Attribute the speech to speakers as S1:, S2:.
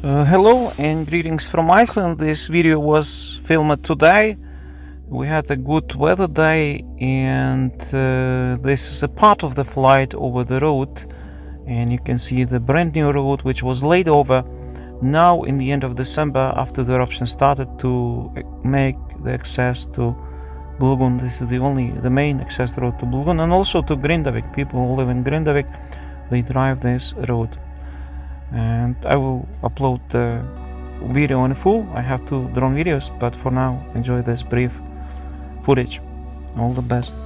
S1: Hello and greetings from Iceland. This video was filmed today. We had a good weather day, and this is a part of the flight over the road, and you can see the brand new road which was laid over now in the end of December after the eruption started to make the access to Blue Lagoon. This is the main access road to Blue Lagoon and also to Grindavik. People who live in Grindavik, they drive this road. And I will upload the video in full. I have two drone videos, but for now enjoy this brief footage. All the best.